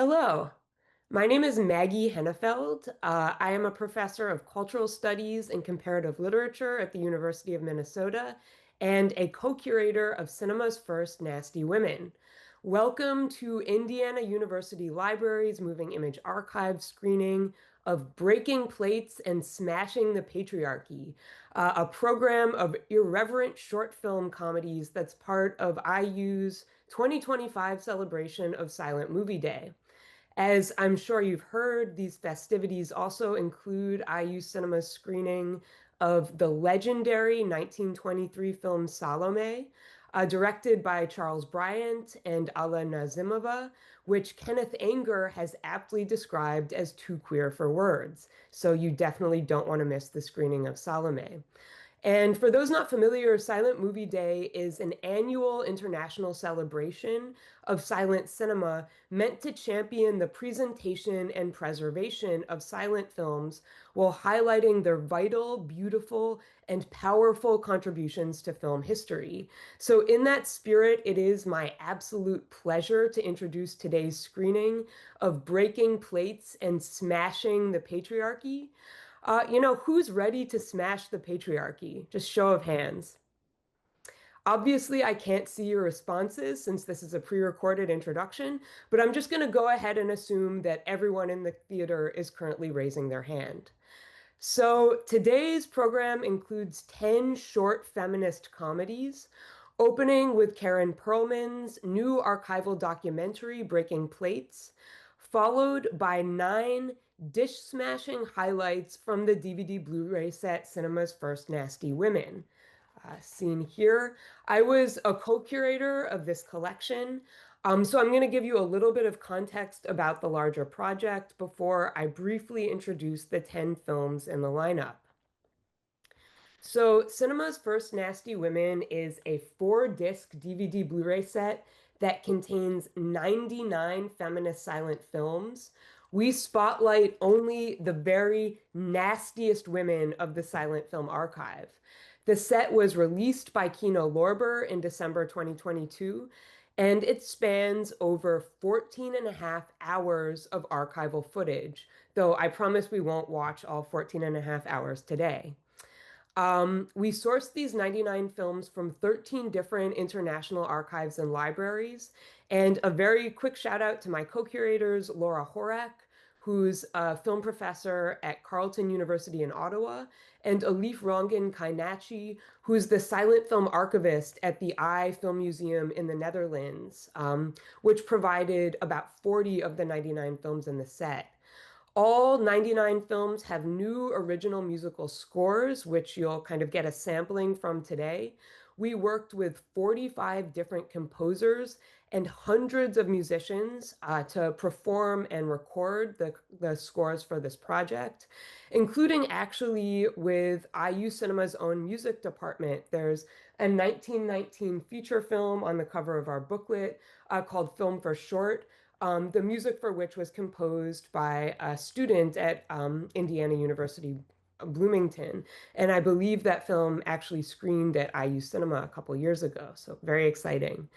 Hello, my name is Maggie Hennefeld. I am a professor of cultural studies and comparative literature at the University of Minnesota and a co-curator of Cinema's First Nasty Women. Welcome to Indiana University Library's Moving Image Archive screening of Breaking Plates and Smashing the Patriarchy, a program of irreverent short film comedies that's part of IU's 2025 celebration of Silent Movie Day. As I'm sure you've heard, these festivities also include IU Cinema's screening of the legendary 1923 film Salomé, directed by Charles Bryant and Alla Nazimova, which Kenneth Anger has aptly described as too queer for words. So you definitely don't want to miss the screening of Salomé. And for those not familiar, Silent Movie Day is an annual international celebration of silent cinema meant to champion the presentation and preservation of silent films while highlighting their vital, beautiful, and powerful contributions to film history. So, in that spirit, it is my absolute pleasure to introduce today's screening of Breaking Plates and Smashing the Patriarchy. Who's ready to smash the patriarchy? Just show of hands. Obviously, I can't see your responses since this is a pre-recorded introduction, but I'm just going to go ahead and assume that everyone in the theater is currently raising their hand. So today's program includes 10 short feminist comedies, opening with Karen Pearlman's new archival documentary, Breaking Plates, followed by 9 dish-smashing highlights from the DVD Blu-ray set Cinema's First Nasty Women. Seen here. I was a co-curator of this collection, so I'm going to give you a little bit of context about the larger project before I briefly introduce the 10 films in the lineup. So, Cinema's First Nasty Women is a 4-disc DVD Blu-ray set that contains 99 feminist silent films. We spotlight only the very nastiest women of the silent film archive. The set was released by Kino Lorber in December 2022, and it spans over 14 and a half hours of archival footage, though I promise we won't watch all 14 and a half hours today. We sourced these 99 films from 13 different international archives and libraries. And a very quick shout out to my co-curators, Laura Horak, who's a film professor at Carleton University in Ottawa, and Elif Rongen Kainachi, who's the silent film archivist at the I Film Museum in the Netherlands, which provided about 40 of the 99 films in the set. All 99 films have new original musical scores, which you'll kind of get a sampling from today. We worked with 45 different composers and hundreds of musicians to perform and record the scores for this project, including actually with IU Cinema's own music department. There's a 1919 feature film on the cover of our booklet called Film for Short, the music for which was composed by a student at Indiana University Bloomington. And I believe that film actually screened at IU Cinema a couple years ago. So very exciting.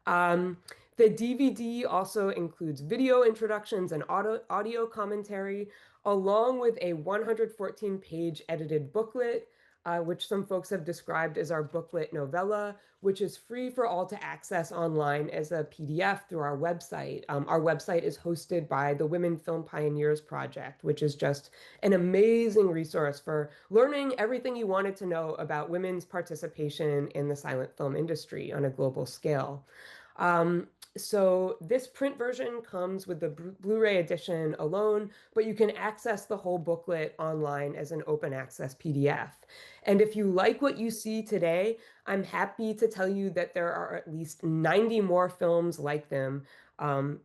Um, the DVD also includes video introductions and audio commentary, along with a 114-page edited booklet, which some folks have described as our booklet novella, which is free for all to access online as a PDF through our website. Our website is hosted by the Women Film Pioneers Project, which is just an amazing resource for learning everything you wanted to know about women's participation in the silent film industry on a global scale. So this print version comes with the Blu-ray edition alone, but you can access the whole booklet online as an open access PDF. And if you like what you see today, I'm happy to tell you that there are at least 90 more films like them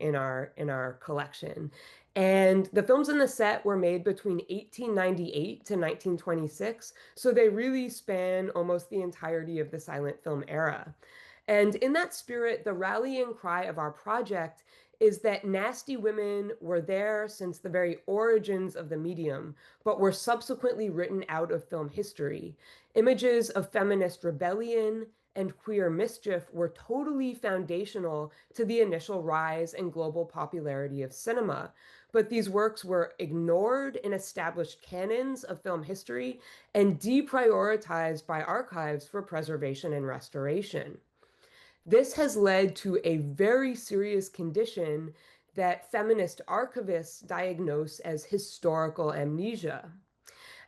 in our collection. And the films in the set were made between 1898 to 1926, so they really span almost the entirety of the silent film era. And in that spirit, the rallying cry of our project is that nasty women were there since the very origins of the medium, but were subsequently written out of film history. Images of feminist rebellion and queer mischief were totally foundational to the initial rise and global popularity of cinema. But these works were ignored in established canons of film history and deprioritized by archives for preservation and restoration. This has led to a very serious condition that feminist archivists diagnose as historical amnesia.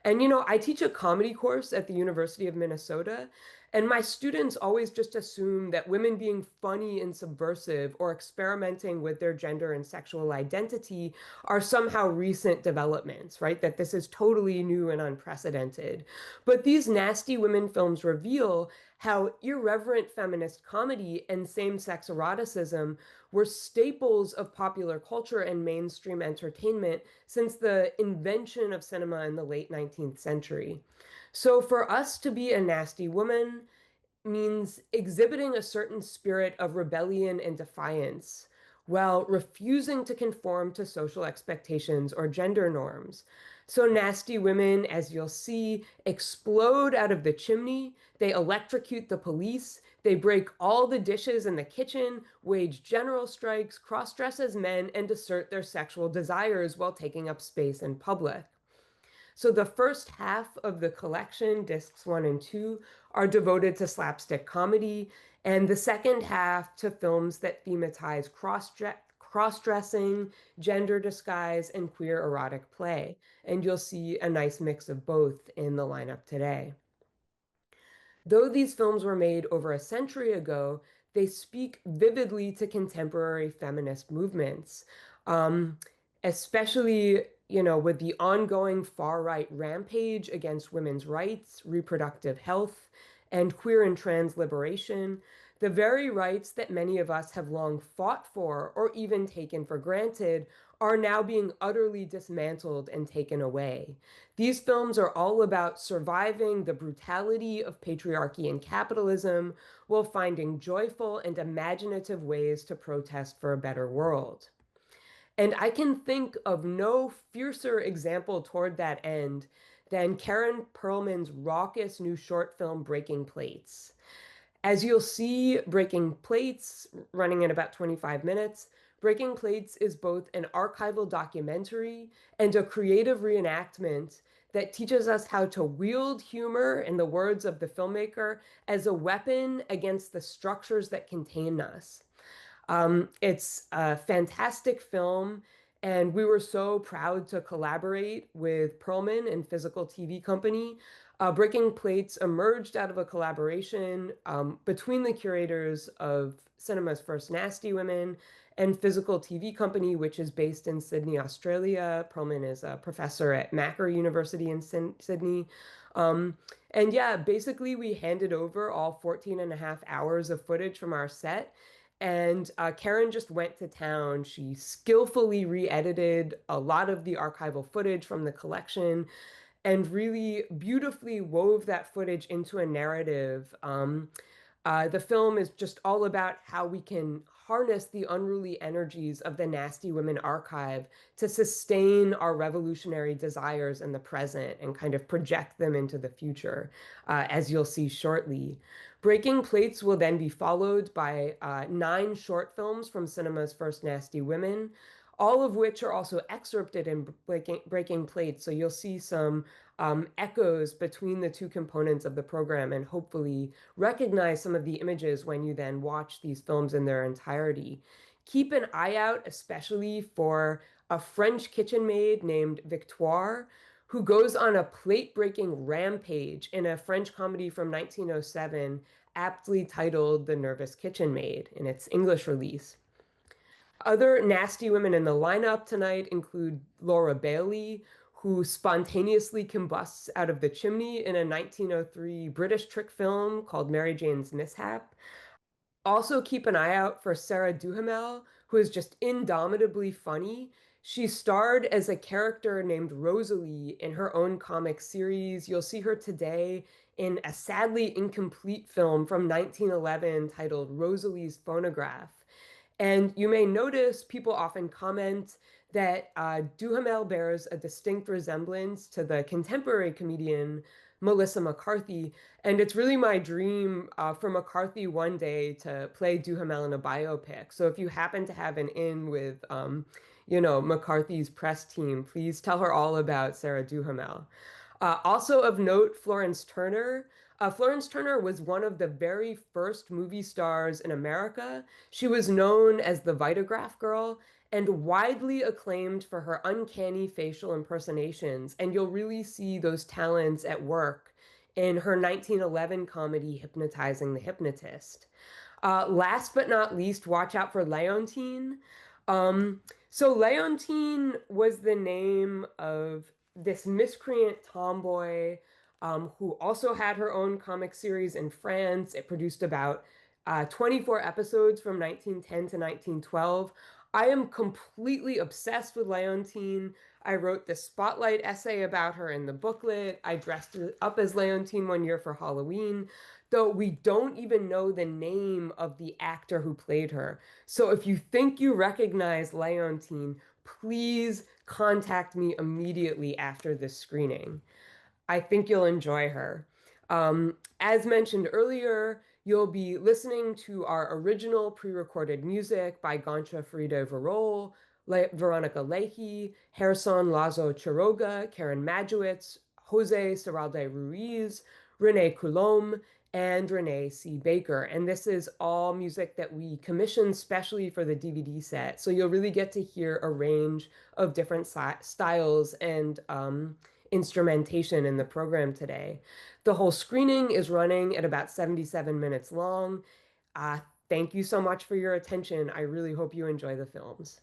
And I teach a comedy course at the University of Minnesota, and my students always just assume that women being funny and subversive or experimenting with their gender and sexual identity are somehow recent developments, right? That this is totally new and unprecedented. But these nasty women films reveal how irreverent feminist comedy and same-sex eroticism were staples of popular culture and mainstream entertainment since the invention of cinema in the late 19th century. So for us to be a nasty woman means exhibiting a certain spirit of rebellion and defiance while refusing to conform to social expectations or gender norms. So nasty women, as you'll see, explode out of the chimney. They electrocute the police. They break all the dishes in the kitchen, wage general strikes, cross-dress as men, and assert their sexual desires while taking up space in public. So the first half of the collection, discs one and two, are devoted to slapstick comedy, and the second half to films that thematize cross-dressing, gender disguise, and queer erotic play. And you'll see a nice mix of both in the lineup today. Though these films were made over a century ago, they speak vividly to contemporary feminist movements, um, especially, with the ongoing far-right rampage against women's rights, reproductive health, and queer and trans liberation, the very rights that many of us have long fought for or even taken for granted are now being utterly dismantled and taken away. These films are all about surviving the brutality of patriarchy and capitalism while finding joyful and imaginative ways to protest for a better world. And I can think of no fiercer example toward that end than Karen Pearlman's raucous new short film, Breaking Plates. As you'll see, Breaking Plates, running in about 25 minutes, Breaking Plates is both an archival documentary and a creative reenactment that teaches us how to wield humor, in the words of the filmmaker, as a weapon against the structures that contain us. It's a fantastic film, and we were so proud to collaborate with Pearlman and Physical TV Company. Breaking Plates emerged out of a collaboration between the curators of Cinema's First Nasty Women and Physical TV Company, which is based in Sydney, Australia. Pearlman is a professor at Macquarie University in Sydney. Um, and yeah, basically, we handed over all 14 and a half hours of footage from our set. And Karen just went to town. She skillfully re-edited a lot of the archival footage from the collection and really beautifully wove that footage into a narrative. The film is just all about how we can harness the unruly energies of the Nasty Women archive to sustain our revolutionary desires in the present and kind of project them into the future, as you'll see shortly. Breaking Plates will then be followed by 9 short films from cinema's First Nasty Women, all of which are also excerpted in Breaking Plates. So you'll see some echoes between the two components of the program and hopefully recognize some of the images when you then watch these films in their entirety. Keep an eye out, especially for a French kitchen maid named Victoire, who goes on a plate-breaking rampage in a French comedy from 1907, aptly titled The Nervous Kitchen Maid in its English release. Other nasty women in the lineup tonight include Laura Bailey, who spontaneously combusts out of the chimney in a 1903 British trick film called Mary Jane's Mishap. Also, keep an eye out for Sarah Duhamel, who is just indomitably funny. She starred as a character named Rosalie in her own comic series. You'll see her today in a sadly incomplete film from 1911 titled Rosalie's Phonograph. And you may notice people often comment that Duhamel bears a distinct resemblance to the contemporary comedian Melissa McCarthy. And it's really my dream for McCarthy one day to play Duhamel in a biopic. So if you happen to have an in with, McCarthy's press team, please tell her all about Sarah Duhamel. Also of note, Florence Turner. Florence Turner was one of the very first movie stars in America. She was known as the Vitagraph Girl and widely acclaimed for her uncanny facial impersonations. And you'll really see those talents at work in her 1911 comedy, Hypnotizing the Hypnotist. Last but not least, watch out for Leontine. So Leontine was the name of this miscreant tomboy who also had her own comic series in France. It produced about 24 episodes from 1910 to 1912. I am completely obsessed with Leontine. I wrote the spotlight essay about her in the booklet. I dressed up as Leontine one year for Halloween, though we don't even know the name of the actor who played her. So if you think you recognize Leontine, please contact me immediately after this screening. I think you'll enjoy her. As mentioned earlier, you'll be listening to our original pre-recorded music by Goncha Frida Verol, Veronica Leahy, Gerson Lazo Chiroga, Karen Majewicz, Jose Serralde Ruiz, Renee Coulombe, and Renee C. Baker. And this is all music that we commissioned specially for the DVD set. So you'll really get to hear a range of different styles and instrumentation in the program today. The whole screening is running at about 77 minutes long. Uh, Thank you so much for your attention. I really hope you enjoy the films.